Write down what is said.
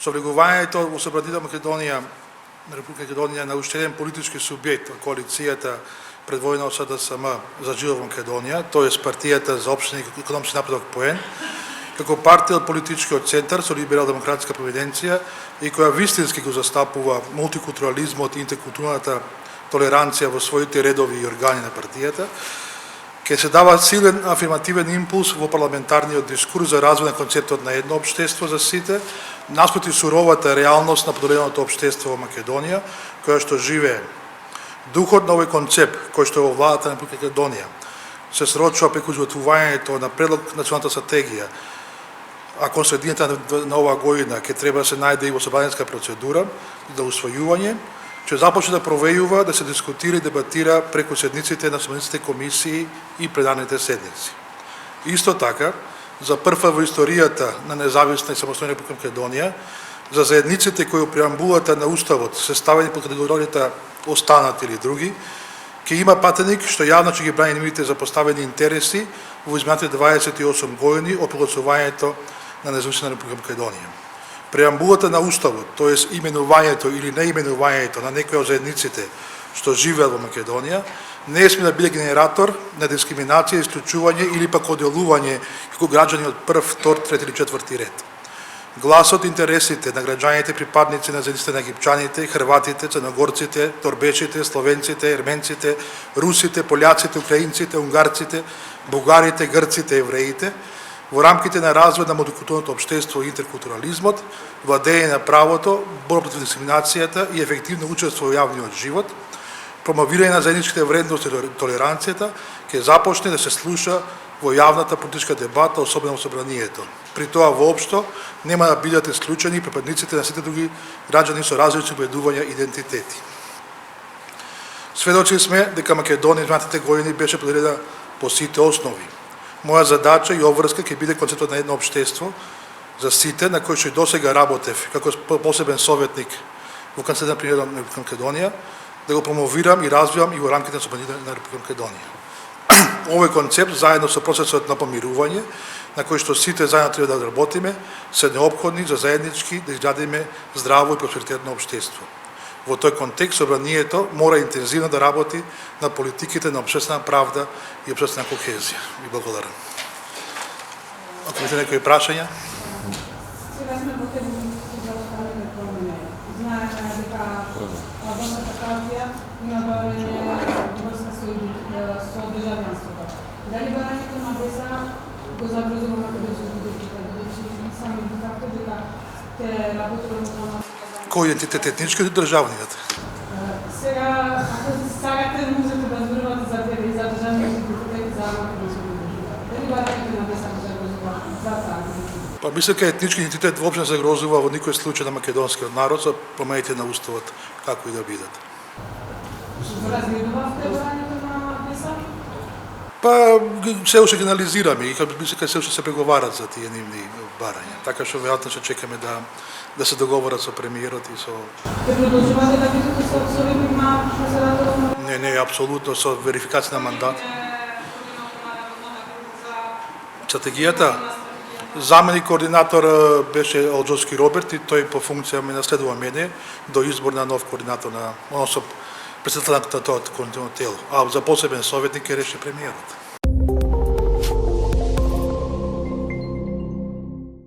Со влегувањето во Собранината Македонија на Република Македонија на уште еден политички субјект во коалицијата предводена од СДСМ за живот во Македонија, тоест партијата за општина и економски напредок ПОЕН, како партија од политичкиот центар со либерал-демократска провиденција и која вистински го застапува мултикултурализмот и интеркултурната толеранција во своите редови и органи на партијата, ќе се дава силен афирмативен импулс во парламентарниот дискурс за развој на концептот на едно општество за сите, наспроти суровата реалност на поделеното општество во Македонија, која што живее. Духот на овој концепт, кој што е во владата на Македонија, се срочува преку изготвувањето на предлог националната стратегија, а кон средината на оваа година ќе треба да се најде и во собраниска процедура за усвојување, ќе започне да провејува, да се дискутира и дебатира преку седниците на собраниците комисии и пленарните седници. Исто така, за прв во историјата на независна и самостојна Република Македонија, за заедниците кои во преамбулата на Уставот се ставени под категоријата останат или други, ќе има патеник што јавно ќе ги брани нивните запоставени интереси во изминатите 28 години од прогласувањето на независна Република Македонија. Преамбулата на Уставот, тоест именувањето или неименувањето на некој од заедниците што живеат во Македонија, не сме да биде генератор на дискриминација, исклучување или пак оделување како граѓани од прв, втор, трети или четврти ред. Гласот и интересите на граѓаните припадници на заедниците на египчаните, хрватите, црногорците, торбечите, словенците, ерменците, русите, пољаците, украинците, унгарците, бугарите, грците, евреите, во рамките на развој на мултикултурното општество и интеркултурализмот, владење на правото, борба против дискриминацијата и ефективно учество во јавниот живот, промовирање на заедничките вредности и толеранцијата, ќе започне да се слуша во јавната политичка дебата, особено во собранието. При тоа воопшто нема да бидат исклучени припадниците на сите други граѓани со различни убедувања и идентитети. Сведоци сме дека Македонија изминатите години беше поделена по сите основи. Моја задача и обврска ќе биде концептот на едно општество за сите, на кој што и досега работев како посебен советник во Канцеларија на премиерот на Република Македонија, да го промовирам и развивам и во рамките на Собранието на Република Македонија. Овој концепт, заедно со процесот на помирување, на кој што сите заедно треба да работиме, се неопходни за заеднички да изградиме здраво и просперитетно општество. Во тој контекст, Собранието мора интензивно да работи на политиките на општествена правда и општествена кохезија. Ви благодарам. Ако имате некои прашања? Сега сме во уставните промени. Знаеме дека Албанската партија има барање врска со државјанството. Дали барањето на ДЕСА го забрзува македонското идентитет? Бидејќи сами факто дека те работуваат на Кој идентитет, етнички или државниот? Сега, ако сакате, можете да зборувате за државниот идентитет и за македонското идентитет. Дали барањето на ДЕСА го забрзува за таа? Па мислам дека етнички идентитет воопшто не се загрозува во никој случај на македонскиот народ со промените на уставот, како и да бидат. Разгледувавте барањето на ДЕСА? Па се уште ги анализираме и мислам дека се уште се преговарат за тие нивни барања. Така што веројатно ќе чекаме да се договорат со премиерот и со... Ќе продолжувате да бидете советник на председателот? Не, апсолутно со верификација на мандат. Стратегијата заменик координатор беше Алџовски Роберт и тој по функција ме наследува мене до избор на нов координатор на председател на тоа координационно тело. А за посебен советник ќе реши премиерот.